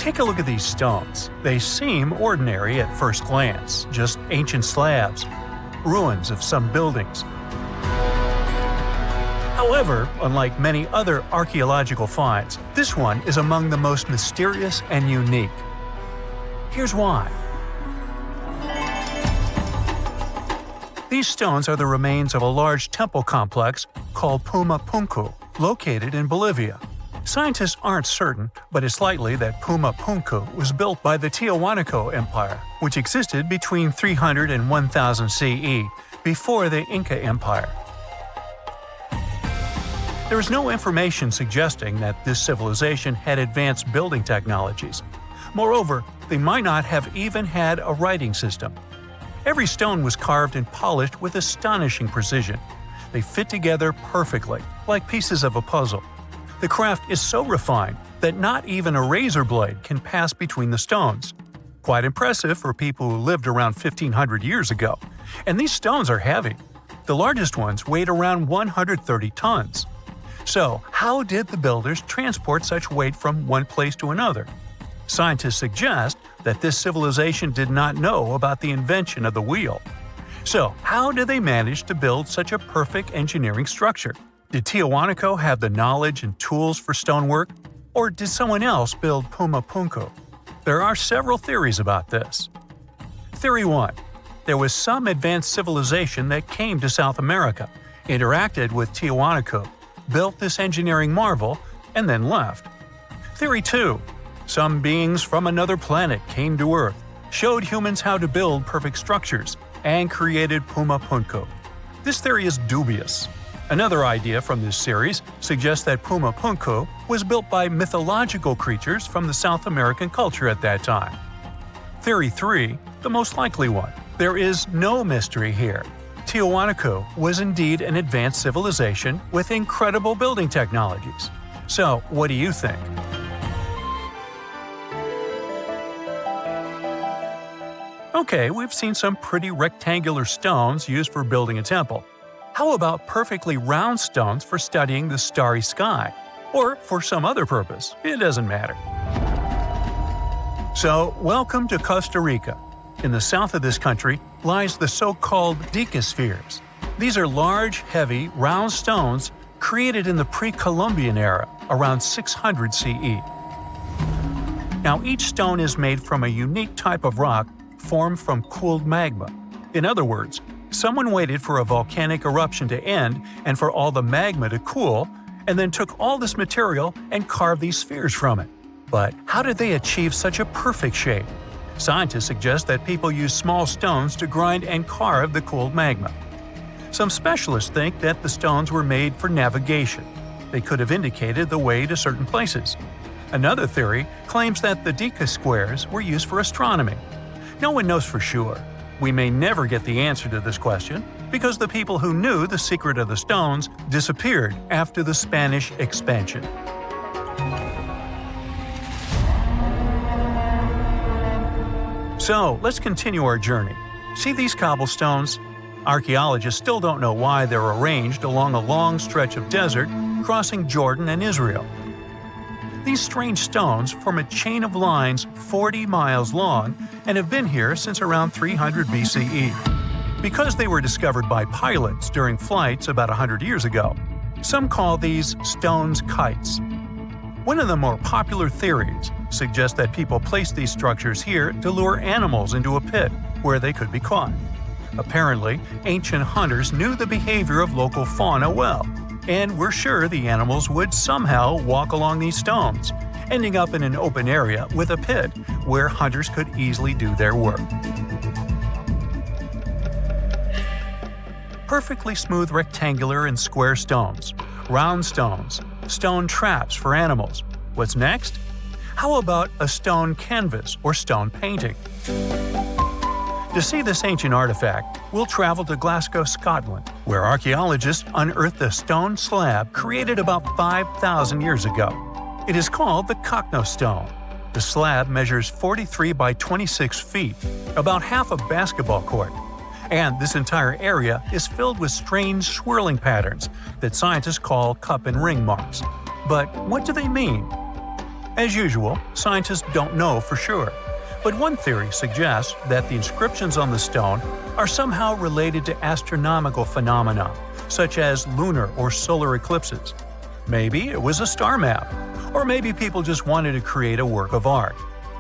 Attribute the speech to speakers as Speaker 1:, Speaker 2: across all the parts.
Speaker 1: Take a look at these stones. They seem ordinary at first glance, just ancient slabs, ruins of some buildings. However, unlike many other archaeological finds, this one is among the most mysterious and unique. Here's why. These stones are the remains of a large temple complex called Puma Punku, located in Bolivia. Scientists aren't certain, but it's likely that Puma Punku was built by the Tiahuanaco Empire, which existed between 300 and 1000 CE, before the Inca Empire. There is no information suggesting that this civilization had advanced building technologies. Moreover, they might not have even had a writing system. Every stone was carved and polished with astonishing precision. They fit together perfectly, like pieces of a puzzle. The craft is so refined that not even a razor blade can pass between the stones. Quite impressive for people who lived around 1500 years ago. And these stones are heavy. The largest ones weighed around 130 tons. So, how did the builders transport such weight from one place to another? Scientists suggest that this civilization did not know about the invention of the wheel. So, how did they manage to build such a perfect engineering structure? Did Tiahuanaco have the knowledge and tools for stonework? Or did someone else build Puma Punku? There are several theories about this. Theory 1. There was some advanced civilization that came to South America, interacted with Tiahuanaco, built this engineering marvel, and then left. Theory 2. Some beings from another planet came to Earth, showed humans how to build perfect structures, and created Puma Punku. This theory is dubious. Another idea from this series suggests that Puma Punku was built by mythological creatures from the South American culture at that time. Theory 3, the most likely one. There is no mystery here. Tiahuanaco was indeed an advanced civilization with incredible building technologies. So, what do you think? Okay, we've seen some pretty rectangular stones used for building a temple. How about perfectly round stones for studying the starry sky? Or for some other purpose, it doesn't matter. So, welcome to Costa Rica. In the south of this country lies the so-called Diquis spheres. These are large, heavy, round stones created in the pre-Columbian era, around 600 CE. Now, each stone is made from a unique type of rock formed from cooled magma. In other words, someone waited for a volcanic eruption to end and for all the magma to cool, and then took all this material and carved these spheres from it. But how did they achieve such a perfect shape? Scientists suggest that people used small stones to grind and carve the cooled magma. Some specialists think that the stones were made for navigation. They could have indicated the way to certain places. Another theory claims that the Diquis squares were used for astronomy. No one knows for sure. We may never get the answer to this question because the people who knew the secret of the stones disappeared after the Spanish expansion. So, let's continue our journey. See these cobblestones? Archaeologists still don't know why they're arranged along a long stretch of desert crossing Jordan and Israel. These strange stones form a chain of lines 40 miles long and have been here since around 300 BCE. Because they were discovered by pilots during flights about 100 years ago, some call these stones kites. One of the more popular theories suggests that people placed these structures here to lure animals into a pit where they could be caught. Apparently, ancient hunters knew the behavior of local fauna well, and were sure the animals would somehow walk along these stones, ending up in an open area with a pit where hunters could easily do their work. Perfectly smooth rectangular and square stones, round stones, stone traps for animals. What's next? How about a stone canvas or stone painting? To see this ancient artifact, we'll travel to Glasgow, Scotland, where archaeologists unearthed a stone slab created about 5,000 years ago. It is called the Cochno Stone. The slab measures 43 by 26 feet, about half a basketball court. And this entire area is filled with strange swirling patterns that scientists call cup and ring marks. But what do they mean? As usual, scientists don't know for sure, but one theory suggests that the inscriptions on the stone are somehow related to astronomical phenomena, such as lunar or solar eclipses. Maybe it was a star map, or maybe people just wanted to create a work of art.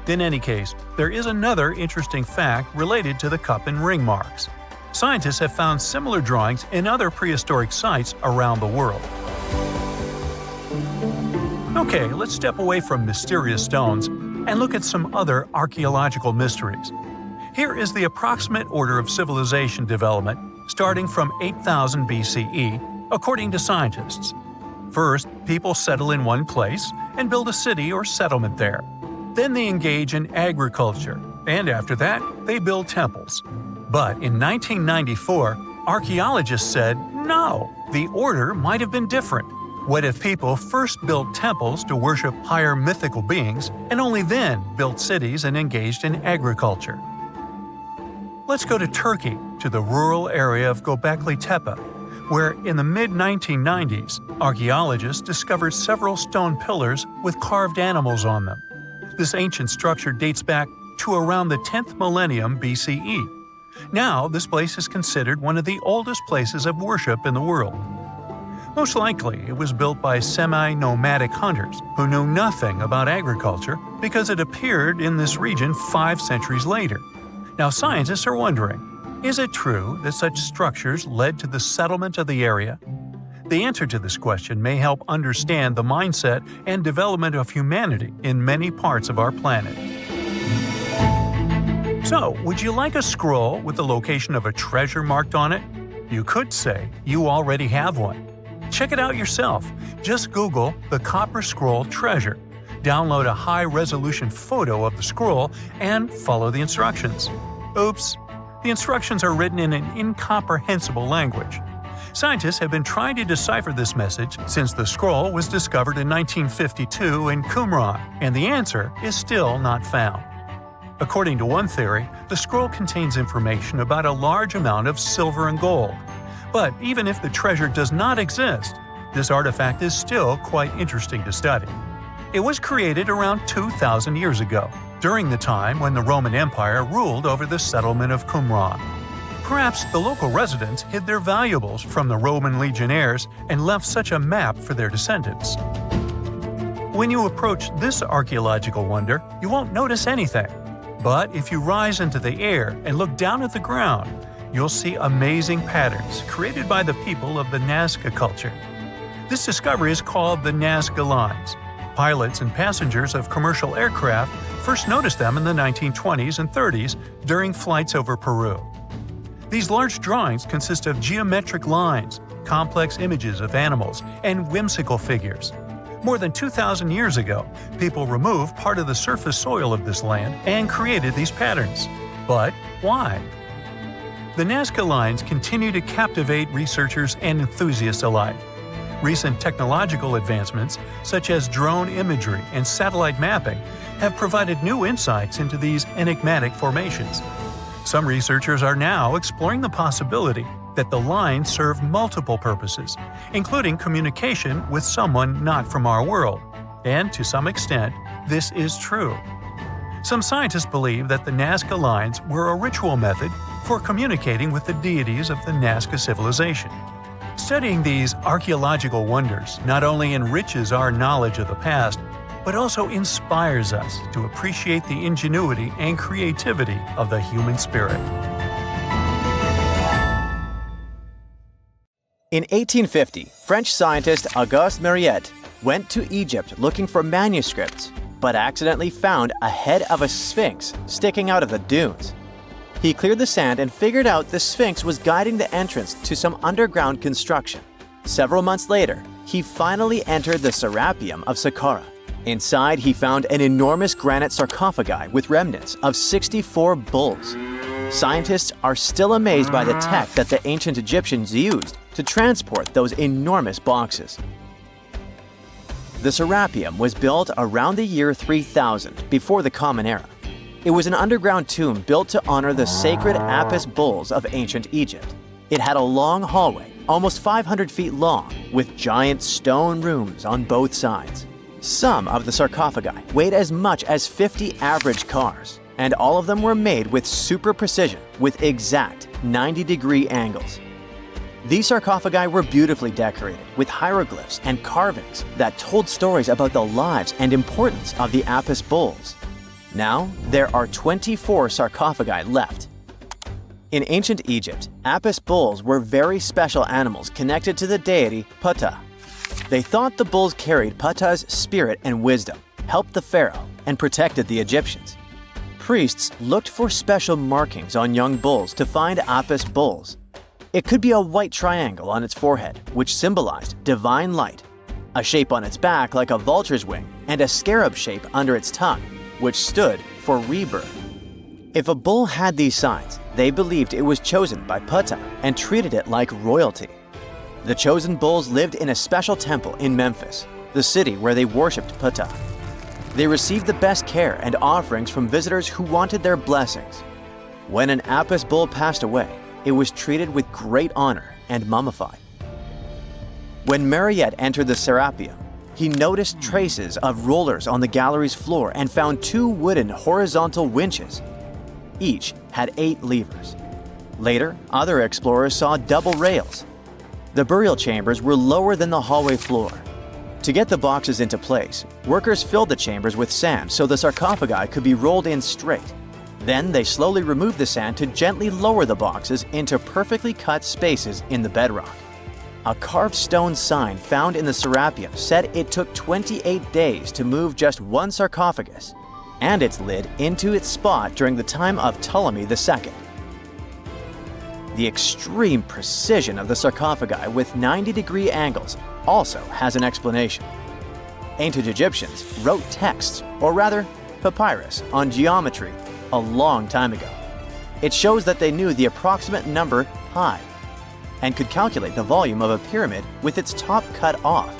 Speaker 1: In any case, there is another interesting fact related to the cup and ring marks. Scientists have found similar drawings in other prehistoric sites around the world. Okay, let's step away from mysterious stones and look at some other archaeological mysteries. Here is the approximate order of civilization development starting from 8000 BCE, according to scientists. First, people settle in one place and build a city or settlement there. Then they engage in agriculture, and after that, they build temples. But in 1994, archaeologists said, no, the order might have been different. What if people first built temples to worship higher mythical beings and only then built cities and engaged in agriculture? Let's go to Turkey, to the rural area of Gobekli Tepe, where in the mid-1990s, archaeologists discovered several stone pillars with carved animals on them. This ancient structure dates back to around the 10th millennium BCE. Now, this place is considered one of the oldest places of worship in the world. Most likely, it was built by semi-nomadic hunters who knew nothing about agriculture because it appeared in this region 5 centuries later. Now, scientists are wondering, is it true that such structures led to the settlement of the area? The answer to this question may help understand the mindset and development of humanity in many parts of our planet. So, would you like a scroll with the location of a treasure marked on it? You could say you already have one. Check it out yourself. Just Google the Copper Scroll Treasure. Download a high-resolution photo of the scroll and follow the instructions. Oops! The instructions are written in an incomprehensible language. Scientists have been trying to decipher this message since the scroll was discovered in 1952 in Qumran, and the answer is still not found. According to one theory, the scroll contains information about a large amount of silver and gold. But even if the treasure does not exist, this artifact is still quite interesting to study. It was created around 2,000 years ago, during the time when the Roman Empire ruled over the settlement of Qumran. Perhaps the local residents hid their valuables from the Roman legionnaires and left such a map for their descendants. When you approach this archaeological wonder, you won't notice anything. But if you rise into the air and look down at the ground, you'll see amazing patterns created by the people of the Nazca culture. This discovery is called the Nazca lines. Pilots and passengers of commercial aircraft first noticed them in the 1920s and 30s during flights over Peru. These large drawings consist of geometric lines, complex images of animals, and whimsical figures. More than 2,000 years ago, people removed part of the surface soil of this land and created these patterns. But why? The Nazca lines continue to captivate researchers and enthusiasts alike. Recent technological advancements, such as drone imagery and satellite mapping, have provided new insights into these enigmatic formations. Some researchers are now exploring the possibility that the lines serve multiple purposes, including communication with someone not from our world. And to some extent, this is true. Some scientists believe that the Nazca lines were a ritual method for communicating with the deities of the Nazca civilization. Studying these archaeological wonders not only enriches our knowledge of the past, but also inspires us to appreciate the ingenuity and creativity of the human spirit.
Speaker 2: In 1850, French scientist Auguste Mariette went to Egypt looking for manuscripts, but accidentally found a head of a sphinx sticking out of the dunes. He cleared the sand and figured out the sphinx was guiding the entrance to some underground construction. Several months later, he finally entered the Serapeum of Saqqara. Inside, he found an enormous granite sarcophagi with remnants of 64 bulls. Scientists are still amazed by the tech that the ancient Egyptians used to transport those enormous boxes. The Serapeum was built around the year 3000 before the Common Era. It was an underground tomb built to honor the sacred Apis bulls of ancient Egypt. It had a long hallway, almost 500 feet long, with giant stone rooms on both sides. Some of the sarcophagi weighed as much as 50 average cars, and all of them were made with super precision with exact 90-degree angles. These sarcophagi were beautifully decorated with hieroglyphs and carvings that told stories about the lives and importance of the Apis bulls. Now, there are 24 sarcophagi left. In ancient Egypt, Apis bulls were very special animals connected to the deity Ptah. They thought the bulls carried Ptah's spirit and wisdom, helped the pharaoh, and protected the Egyptians. Priests looked for special markings on young bulls to find Apis bulls. It could be a white triangle on its forehead, which symbolized divine light, a shape on its back like a vulture's wing, and a scarab shape under its tongue, which stood for rebirth. If a bull had these signs, they believed it was chosen by Ptah and treated it like royalty. The chosen bulls lived in a special temple in Memphis, the city where they worshipped Ptah. They received the best care and offerings from visitors who wanted their blessings. When an Apis bull passed away, it was treated with great honor and mummified. When Mariette entered the Serapeum, he noticed traces of rollers on the gallery's floor and found 2 wooden horizontal winches. Each had 8 levers. Later, other explorers saw double rails. The burial chambers were lower than the hallway floor. To get the boxes into place, workers filled the chambers with sand so the sarcophagi could be rolled in straight. Then they slowly removed the sand to gently lower the boxes into perfectly cut spaces in the bedrock. A carved stone sign found in the Serapeum said it took 28 days to move just one sarcophagus and its lid into its spot during the time of Ptolemy II. The extreme precision of the sarcophagi with 90-degree angles also has an explanation. Ancient Egyptians wrote texts, or rather, papyrus, on geometry a long time ago. It shows that they knew the approximate number pi and could calculate the volume of a pyramid with its top cut off.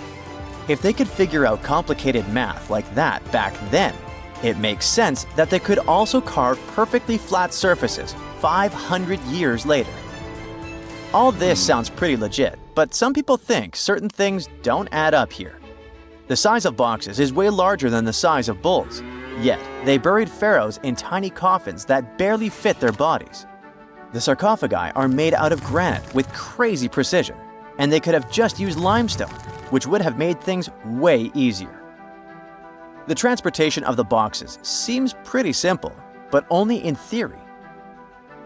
Speaker 2: If they could figure out complicated math like that back then, it makes sense that they could also carve perfectly flat surfaces 500 years later. All this sounds pretty legit, but some people think certain things don't add up here. The size of boxes is way larger than the size of bulls, yet they buried pharaohs in tiny coffins that barely fit their bodies. The sarcophagi are made out of granite with crazy precision, and they could have just used limestone, which would have made things way easier. The transportation of the boxes seems pretty simple, but only in theory.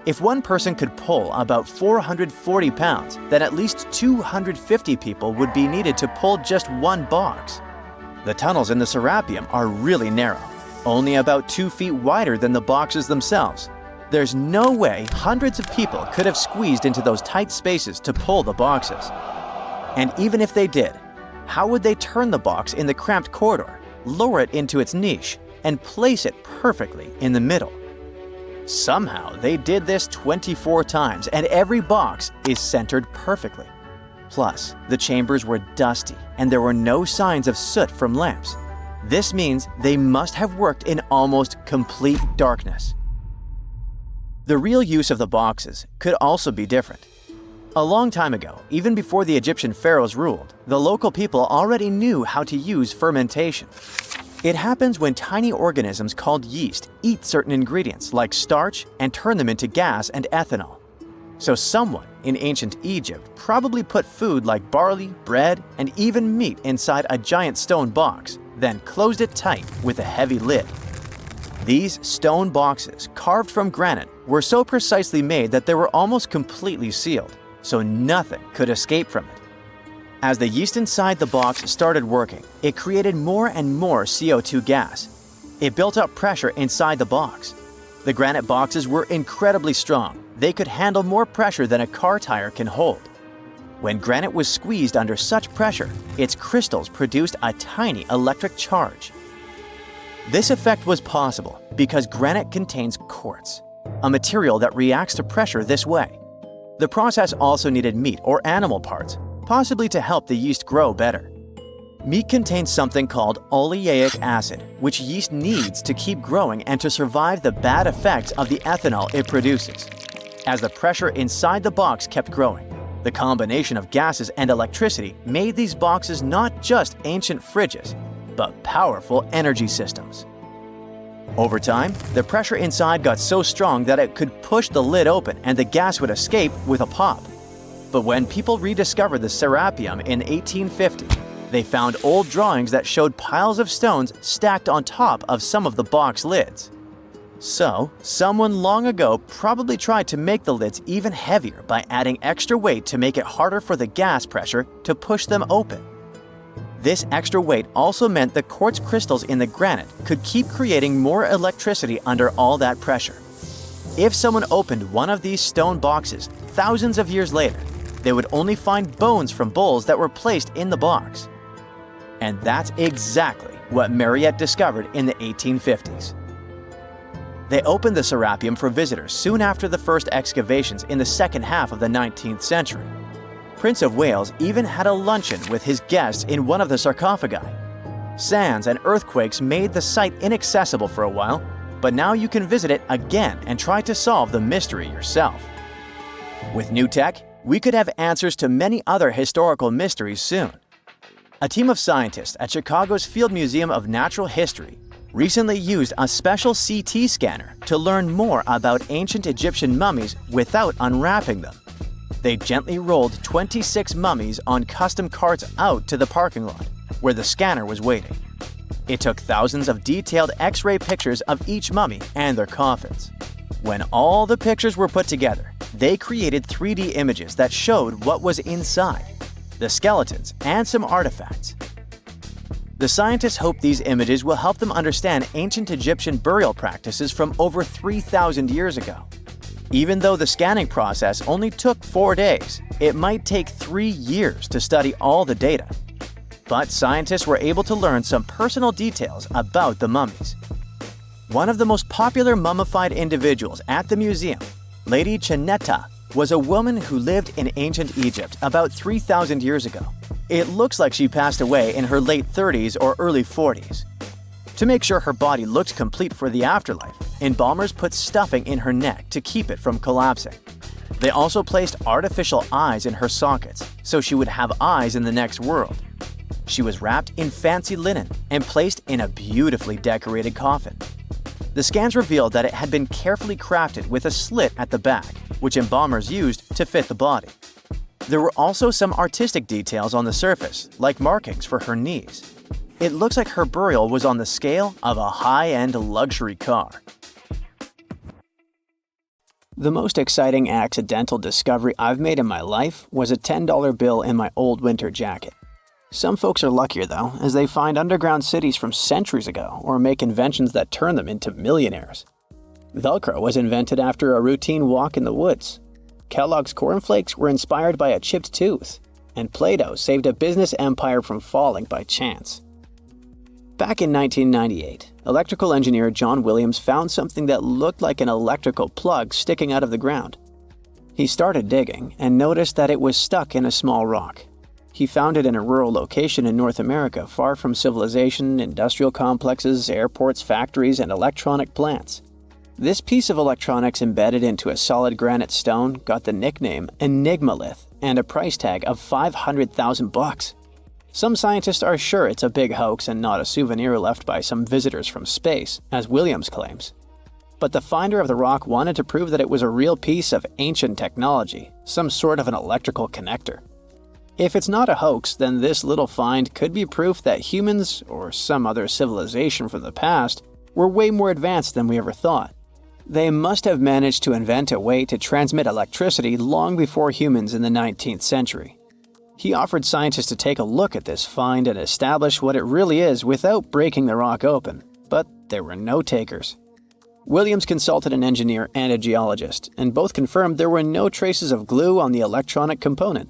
Speaker 2: If one person could pull about 440 pounds, then at least 250 people would be needed to pull just one box. The tunnels in the Serapeum are really narrow, only about 2 feet wider than the boxes themselves. There's no way hundreds of people could have squeezed into those tight spaces to pull the boxes. And even if they did, how would they turn the box in the cramped corridor, lower it into its niche, and place it perfectly in the middle? Somehow, they did this 24 times, and every box is centered perfectly. Plus, the chambers were dusty, and there were no signs of soot from lamps. This means they must have worked in almost complete darkness. The real use of the boxes could also be different. A long time ago, even before the Egyptian pharaohs ruled, the local people already knew how to use fermentation. It happens when tiny organisms called yeast eat certain ingredients like starch and turn them into gas and ethanol. So someone in ancient Egypt probably put food like barley, bread, and even meat inside a giant stone box, then closed it tight with a heavy lid. These stone boxes, carved from granite, were so precisely made that they were almost completely sealed, so nothing could escape from it. As the yeast inside the box started working, it created more and more CO2 gas. It built up pressure inside the box. The granite boxes were incredibly strong. They could handle more pressure than a car tire can hold. When granite was squeezed under such pressure, its crystals produced a tiny electric charge. This effect was possible because granite contains quartz, a material that reacts to pressure this way. The process also needed meat or animal parts, possibly to help the yeast grow better. Meat contains something called oleic acid, which yeast needs to keep growing and to survive the bad effects of the ethanol it produces. As the pressure inside the box kept growing, the combination of gases and electricity made these boxes not just ancient fridges, but powerful energy systems. Over time, the pressure inside got so strong that it could push the lid open and the gas would escape with a pop. But when people rediscovered the Serapeum in 1850, they found old drawings that showed piles of stones stacked on top of some of the box lids. So, someone long ago probably tried to make the lids even heavier by adding extra weight to make it harder for the gas pressure to push them open. This extra weight also meant the quartz crystals in the granite could keep creating more electricity under all that pressure. If someone opened one of these stone boxes thousands of years later, they would only find bones from bulls that were placed in the box. And that's exactly what Mariette discovered in the 1850s. They opened the Serapeum for visitors soon after the first excavations in the second half of the 19th century. Prince of Wales even had a luncheon with his guests in one of the sarcophagi. Sands and earthquakes made the site inaccessible for a while, but now you can visit it again and try to solve the mystery yourself. With new tech, we could have answers to many other historical mysteries soon. A team of scientists at Chicago's Field Museum of Natural History recently used a special CT scanner to learn more about ancient Egyptian mummies without unwrapping them. They gently rolled 26 mummies on custom carts out to the parking lot, where the scanner was waiting. It took thousands of detailed X-ray pictures of each mummy and their coffins. When all the pictures were put together, they created 3D images that showed what was inside, the skeletons and some artifacts. The scientists hope these images will help them understand ancient Egyptian burial practices from over 3,000 years ago. Even though the scanning process only took 4 days, it might take 3 years to study all the data. But scientists were able to learn some personal details about the mummies. One of the most popular mummified individuals at the museum, Lady Chineta, was a woman who lived in ancient Egypt about 3,000 years ago. It looks like she passed away in her late 30s or early 40s. To make sure her body looked complete for the afterlife, embalmers put stuffing in her neck to keep it from collapsing. They also placed artificial eyes in her sockets, so she would have eyes in the next world. She was wrapped in fancy linen and placed in a beautifully decorated coffin. The scans revealed that it had been carefully crafted with a slit at the back, which embalmers used to fit the body. There were also some artistic details on the surface, like markings for her knees. It looks like her burial was on the scale of a high-end luxury car. The most exciting accidental discovery I've made in my life was a $10 bill in my old winter jacket. Some folks are luckier though, as they find underground cities from centuries ago or make inventions that turn them into millionaires. Velcro was invented after a routine walk in the woods. Kellogg's cornflakes were inspired by a chipped tooth, and Play-Doh saved a business empire from falling by chance. Back in 1998, electrical engineer John Williams found something that looked like an electrical plug sticking out of the ground. He started digging and noticed that it was stuck in a small rock. He found it in a rural location in North America, far from civilization, industrial complexes, airports, factories, and electronic plants. This piece of electronics embedded into a solid granite stone got the nickname enigmalith and a price tag of $500,000. Some scientists are sure it's a big hoax and not a souvenir left by some visitors from space, as Williams claims. But the finder of the rock wanted to prove that it was a real piece of ancient technology, some sort of an electrical connector. If it's not a hoax, then this little find could be proof that humans, or some other civilization from the past, were way more advanced than we ever thought. They must have managed to invent a way to transmit electricity long before humans in the 19th century. He offered scientists to take a look at this find and establish what it really is without breaking the rock open, but there were no takers. Williams consulted an engineer and a geologist, and both confirmed there were no traces of glue on the electronic component.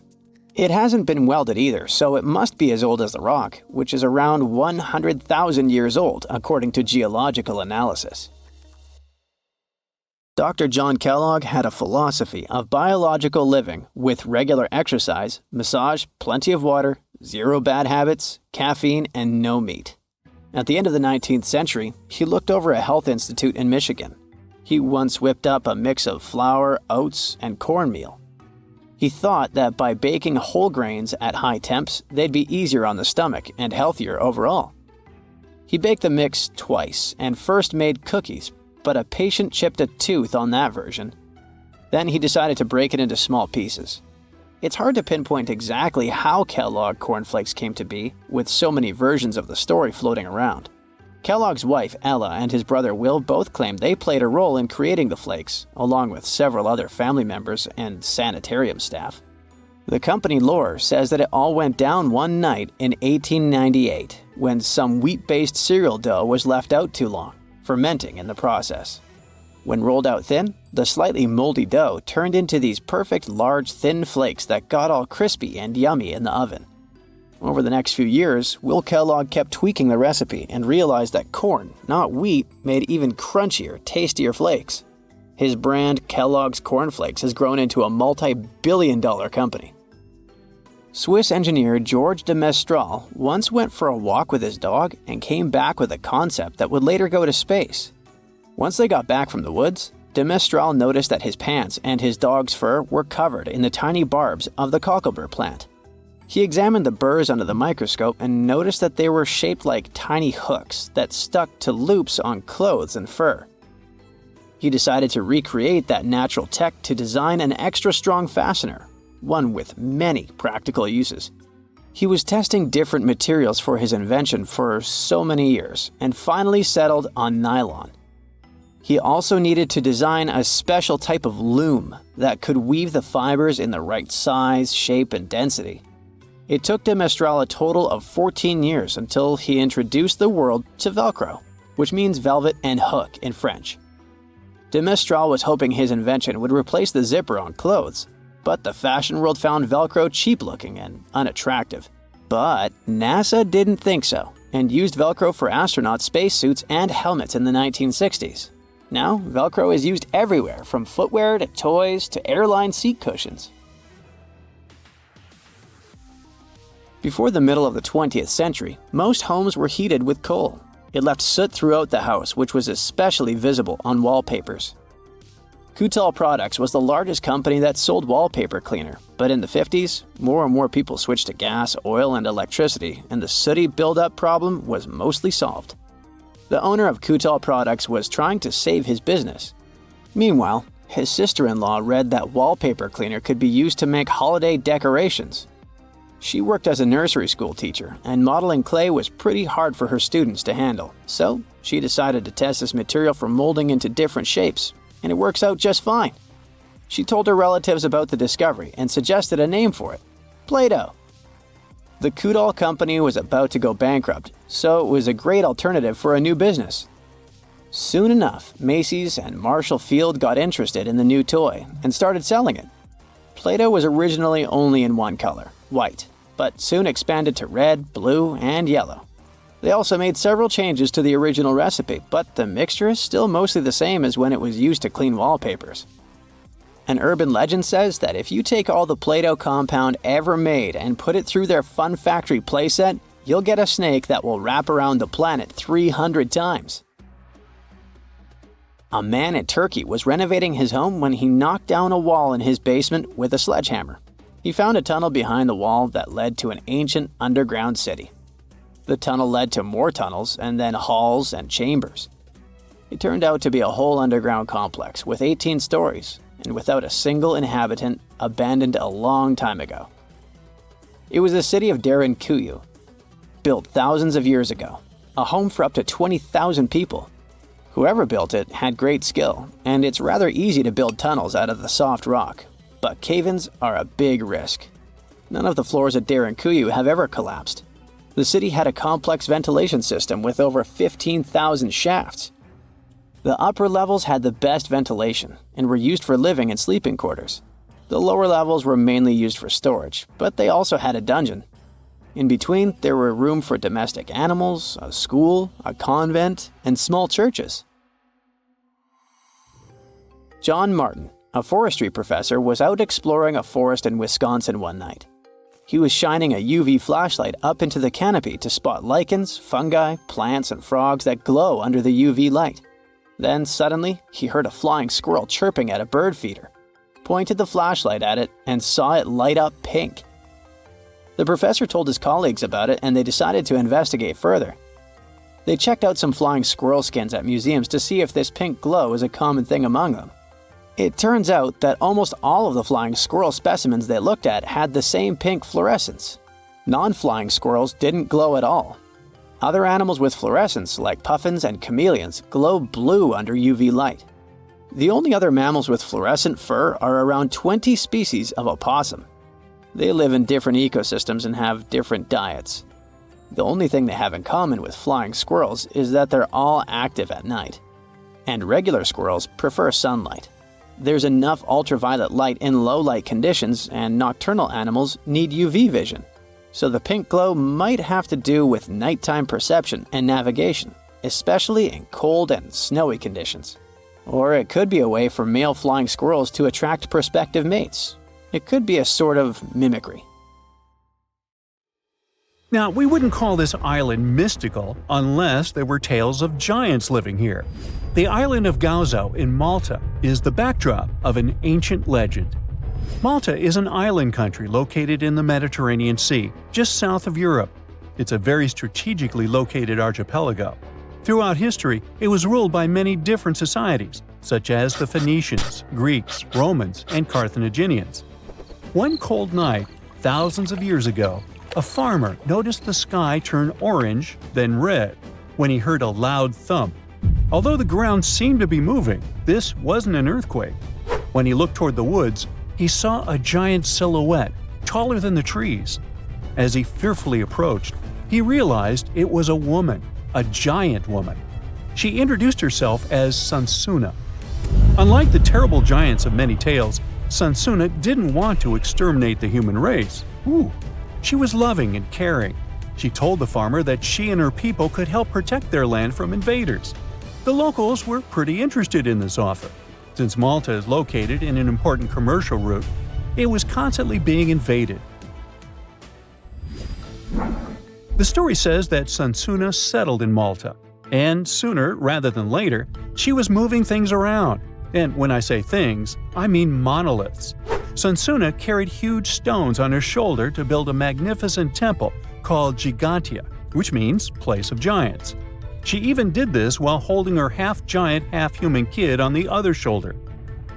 Speaker 2: It hasn't been welded either, so it must be as old as the rock, which is around 100,000 years old, according to geological analysis. Dr. John Kellogg had a philosophy of biological living with regular exercise, massage, plenty of water, zero bad habits, caffeine, and no meat. At the end of the 19th century, he looked over a health institute in Michigan. He once whipped up a mix of flour, oats, and cornmeal. He thought that by baking whole grains at high temps, they'd be easier on the stomach and healthier overall. He baked the mix twice and first made cookies, but a patient chipped a tooth on that version. Then he decided to break it into small pieces. It's hard to pinpoint exactly how Kellogg cornflakes came to be, with so many versions of the story floating around. Kellogg's wife, Ella, and his brother Will both claim they played a role in creating the flakes, along with several other family members and sanitarium staff. The company lore says that it all went down one night in 1898, when some wheat-based cereal dough was left out too long, fermenting in the process. When rolled out thin, the slightly moldy dough turned into these perfect large thin flakes that got all crispy and yummy in the oven. Over the next few years, Will Kellogg kept tweaking the recipe and realized that corn, not wheat, made even crunchier, tastier flakes. His brand, Kellogg's Corn Flakes, has grown into a multi-billion-dollar company. Swiss engineer Georges de Mestral once went for a walk with his dog and came back with a concept that would later go to space. Once they got back from the woods, de Mestral noticed that his pants and his dog's fur were covered in the tiny barbs of the cocklebur plant. He examined the burrs under the microscope and noticed that they were shaped like tiny hooks that stuck to loops on clothes and fur. He decided to recreate that natural tech to design an extra strong fastener, one with many practical uses. He was testing different materials for his invention for so many years and finally settled on nylon. He also needed to design a special type of loom that could weave the fibers in the right size, shape, and density. It took de Mestral a total of 14 years until he introduced the world to Velcro, which means velvet and hook in French. De Mestral was hoping his invention would replace the zipper on clothes, but the fashion world found Velcro cheap-looking and unattractive. But NASA didn't think so, and used Velcro for astronaut spacesuits and helmets in the 1960s. Now, Velcro is used everywhere, from footwear to toys to airline seat cushions. Before the middle of the 20th century, most homes were heated with coal. It left soot throughout the house, which was especially visible on wallpapers. Coutal Products was the largest company that sold wallpaper cleaner, but in the 50s, more and more people switched to gas, oil, and electricity, and the sooty buildup problem was mostly solved. The owner of Coutal Products was trying to save his business. Meanwhile, his sister-in-law read that wallpaper cleaner could be used to make holiday decorations. She worked as a nursery school teacher, and modeling clay was pretty hard for her students to handle, so she decided to test this material for molding into different shapes, and it works out just fine. She told her relatives about the discovery and suggested a name for it: Play-Doh. The Coutal company was about to go bankrupt, so it was a great alternative for a new business. Soon enough, Macy's and Marshall Field got interested in the new toy and started selling it. Play-Doh was originally only in one color, white, but soon expanded to red, blue, and yellow. They also made several changes to the original recipe, but the mixture is still mostly the same as when it was used to clean wallpapers. An urban legend says that if you take all the Play-Doh compound ever made and put it through their Fun Factory playset, you'll get a snake that will wrap around the planet 300 times. A man in Turkey was renovating his home when he knocked down a wall in his basement with a sledgehammer. He found a tunnel behind the wall that led to an ancient underground city. The tunnel led to more tunnels and then halls and chambers. It turned out to be a whole underground complex with 18 stories and without a single inhabitant, abandoned a long time ago. It was the city of Derinkuyu, built thousands of years ago, a home for up to 20,000 people. Whoever built it had great skill, and it's rather easy to build tunnels out of the soft rock, but cave-ins are a big risk. None of the floors at Derinkuyu have ever collapsed. The city had a complex ventilation system with over 15,000 shafts. The upper levels had the best ventilation and were used for living and sleeping quarters. The lower levels were mainly used for storage, but they also had a dungeon. In between, there were room for domestic animals, a school, a convent, and small churches. John Martin, a forestry professor, was out exploring a forest in Wisconsin one night. He was shining a UV flashlight up into the canopy to spot lichens, fungi, plants, and frogs that glow under the UV light. Then suddenly, he heard a flying squirrel chirping at a bird feeder, pointed the flashlight at it, and saw it light up pink. The professor told his colleagues about it, and they decided to investigate further. They checked out some flying squirrel skins at museums to see if this pink glow is a common thing among them. It turns out that almost all of the flying squirrel specimens they looked at had the same pink fluorescence. Non-flying squirrels didn't glow at all. Other animals with fluorescence, like puffins and chameleons, glow blue under UV light. The only other mammals with fluorescent fur are around 20 species of opossum. They live in different ecosystems and have different diets. The only thing they have in common with flying squirrels is that they're all active at night. And regular squirrels prefer sunlight. There's enough ultraviolet light in low-light conditions, and nocturnal animals need UV vision. So the pink glow might have to do with nighttime perception and navigation, especially in cold and snowy conditions. Or it could be a way for male flying squirrels to attract prospective mates. It could be a sort of mimicry.
Speaker 1: Now, we wouldn't call this island mystical unless there were tales of giants living here. The island of Gozo in Malta is the backdrop of an ancient legend. Malta is an island country located in the Mediterranean Sea, just south of Europe. It's a very strategically located archipelago. Throughout history, it was ruled by many different societies, such as the Phoenicians, Greeks, Romans, and Carthaginians. One cold night, thousands of years ago, a farmer noticed the sky turn orange, then red, when he heard a loud thump. Although the ground seemed to be moving, this wasn't an earthquake. When he looked toward the woods, he saw a giant silhouette, taller than the trees. As he fearfully approached, he realized it was a woman, a giant woman. She introduced herself as Sansuna. Unlike the terrible giants of many tales, Sansuna didn't want to exterminate the human race. She was loving and caring. She told the farmer that she and her people could help protect their land from invaders. The locals were pretty interested in this offer. Since Malta is located in an important commercial route, it was constantly being invaded. The story says that Sansuna settled in Malta, and sooner rather than later, she was moving things around. And when I say things, I mean monoliths. Sansuna carried huge stones on her shoulder to build a magnificent temple called Gigantia, which means place of giants. She even did this while holding her half-giant, half-human kid on the other shoulder.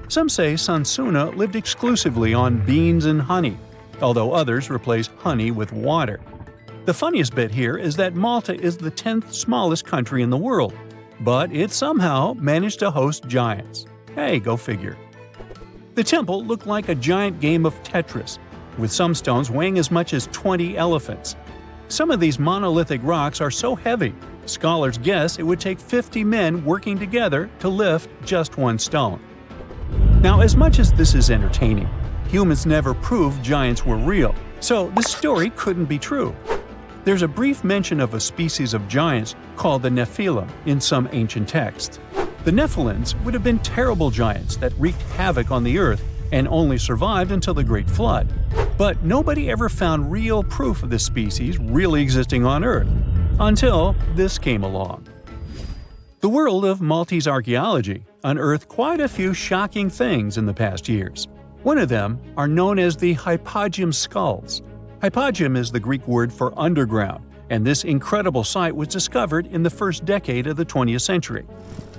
Speaker 1: Some say Sansuna lived exclusively on beans and honey, although others replaced honey with water. The funniest bit here is that Malta is the 10th smallest country in the world, but it somehow managed to host giants. Hey, go figure. The temple looked like a giant game of Tetris, with some stones weighing as much as 20 elephants. Some of these monolithic rocks are so heavy, scholars guess it would take 50 men working together to lift just one stone. Now, as much as this is entertaining, humans never proved giants were real, so this story couldn't be true. There's a brief mention of a species of giants called the Nephilim in some ancient texts. The Nephilims would have been terrible giants that wreaked havoc on the earth and only survived until the Great Flood. But nobody ever found real proof of this species really existing on Earth, until this came along. The world of Maltese archaeology unearthed quite a few shocking things in the past years. One of them are known as the hypogeum skulls. Hypogeum is the Greek word for underground, and this incredible site was discovered in the first decade of the 20th century.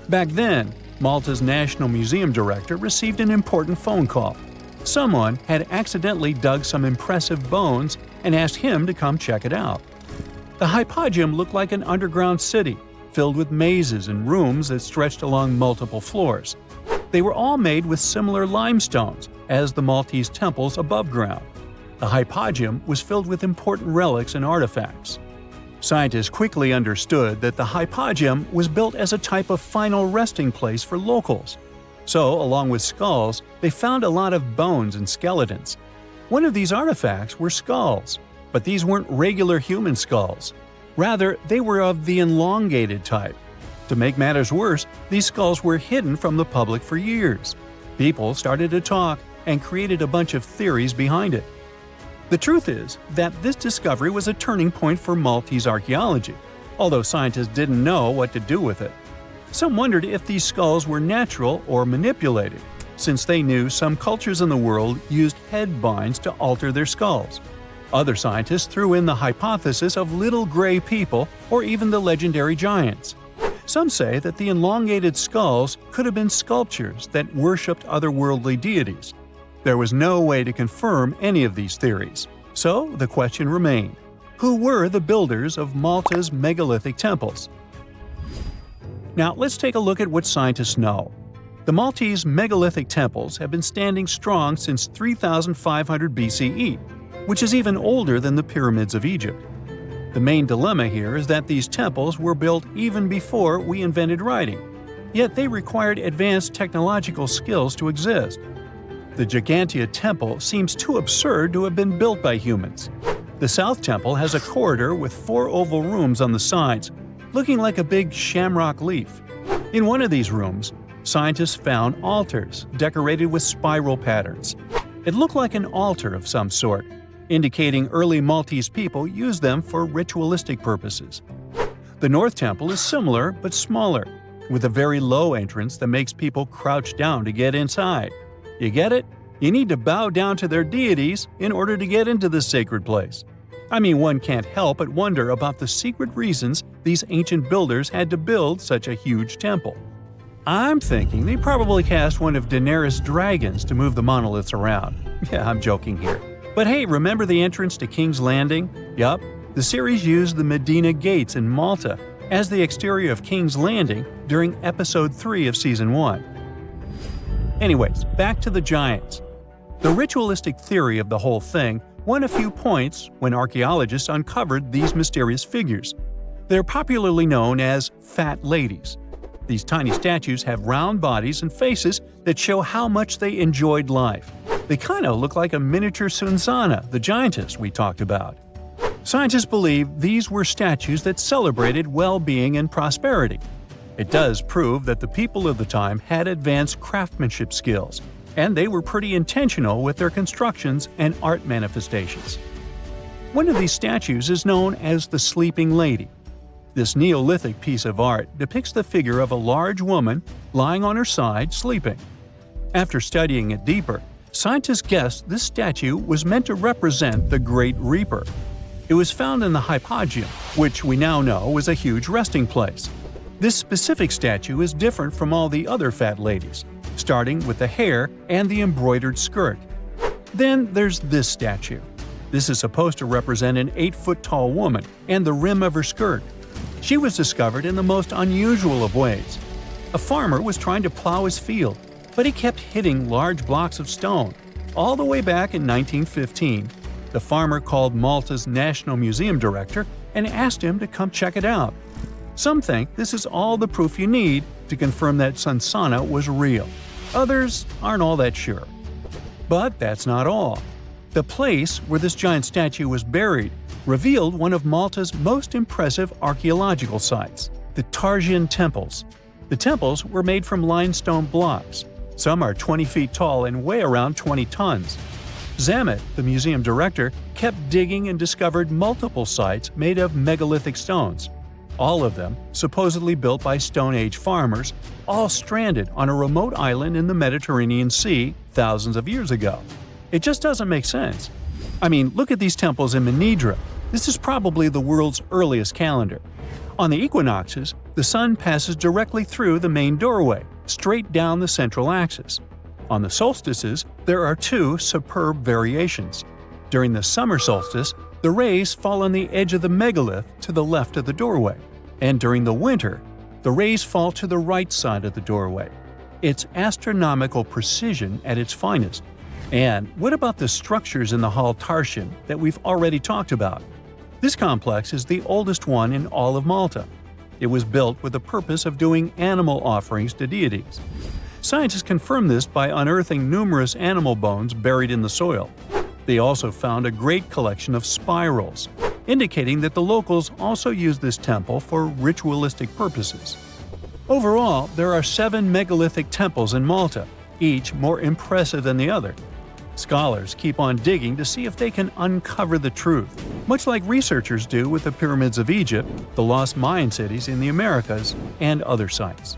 Speaker 1: Back then, Malta's National Museum director received an important phone call. Someone had accidentally dug some impressive bones and asked him to come check it out. The hypogeum looked like an underground city, filled with mazes and rooms that stretched along multiple floors. They were all made with similar limestones as the Maltese temples above ground. The hypogeum was filled with important relics and artifacts. Scientists quickly understood that the hypogeum was built as a type of final resting place for locals. So, along with skulls, they found a lot of bones and skeletons. One of these artifacts were skulls, but these weren't regular human skulls. Rather, they were of the elongated type. To make matters worse, these skulls were hidden from the public for years. People started to talk and created a bunch of theories behind it. The truth is that this discovery was a turning point for Maltese archaeology, although scientists didn't know what to do with it. Some wondered if these skulls were natural or manipulated, since they knew some cultures in the world used head binds to alter their skulls. Other scientists threw in the hypothesis of little gray people or even the legendary giants. Some say that the elongated skulls could have been sculptures that worshipped otherworldly deities. There was no way to confirm any of these theories. So the question remained: who were the builders of Malta's megalithic temples? Now let's take a look at what scientists know. The Maltese megalithic temples have been standing strong since 3500 BCE, which is even older than the pyramids of Egypt. The main dilemma here is that these temples were built even before we invented writing, yet they required advanced technological skills to exist. The Gigantea Temple seems too absurd to have been built by humans. The South Temple has a corridor with 4 oval rooms on the sides, looking like a big shamrock leaf. In one of these rooms, scientists found altars decorated with spiral patterns. It looked like an altar of some sort, indicating early Maltese people used them for ritualistic purposes. The North Temple is similar but smaller, with a very low entrance that makes people crouch down to get inside. You get it? You need to bow down to their deities in order to get into this sacred place. I mean, one can't help but wonder about the secret reasons these ancient builders had to build such a huge temple. I'm thinking they probably cast one of Daenerys' dragons to move the monoliths around. Yeah, I'm joking here. But hey, remember the entrance to King's Landing? Yup, the series used the Medina Gates in Malta as the exterior of King's Landing during Episode 3 of Season 1. Anyways, back to the giants. The ritualistic theory of the whole thing won a few points when archaeologists uncovered these mysterious figures. They're popularly known as fat ladies. These tiny statues have round bodies and faces that show how much they enjoyed life. They kind of look like a miniature Sunsana, the giantess we talked about. Scientists believe these were statues that celebrated well-being and prosperity. It does prove that the people of the time had advanced craftsmanship skills, and they were pretty intentional with their constructions and art manifestations. One of these statues is known as the Sleeping Lady. This Neolithic piece of art depicts the figure of a large woman lying on her side sleeping. After studying it deeper, scientists guessed this statue was meant to represent the Great Reaper. It was found in the hypogeum, which we now know was a huge resting place. This specific statue is different from all the other fat ladies, starting with the hair and the embroidered skirt. Then there's this statue. This is supposed to represent an 8-foot-tall woman and the rim of her skirt. She was discovered in the most unusual of ways. A farmer was trying to plow his field, but he kept hitting large blocks of stone. All the way back in 1915, the farmer called Malta's National Museum director and asked him to come check it out. Some think this is all the proof you need to confirm that Sunsana was real. Others aren't all that sure. But that's not all. The place where this giant statue was buried revealed one of Malta's most impressive archaeological sites, the Tarsian temples. The temples were made from limestone blocks. Some are 20 feet tall and weigh around 20 tons. Zamet, the museum director, kept digging and discovered multiple sites made of megalithic stones. All of them supposedly built by Stone Age farmers, all stranded on a remote island in the Mediterranean Sea thousands of years ago. It just doesn't make sense. I mean, look at these temples in Manidra. This is probably the world's earliest calendar. On the equinoxes, the sun passes directly through the main doorway, straight down the central axis. On the solstices, there are 2 superb variations. During the summer solstice, the rays fall on the edge of the megalith to the left of the doorway, and during the winter, the rays fall to the right side of the doorway. It's astronomical precision at its finest. And what about the structures in the Hall Tarsian that we've already talked about? This complex is the oldest one in all of Malta. It was built with the purpose of doing animal offerings to deities. Scientists confirmed this by unearthing numerous animal bones buried in the soil. They also found a great collection of spirals, indicating that the locals also used this temple for ritualistic purposes. Overall, there are 7 megalithic temples in Malta, each more impressive than the other. Scholars keep on digging to see if they can uncover the truth, much like researchers do with the pyramids of Egypt, the lost Mayan cities in the Americas, and other sites.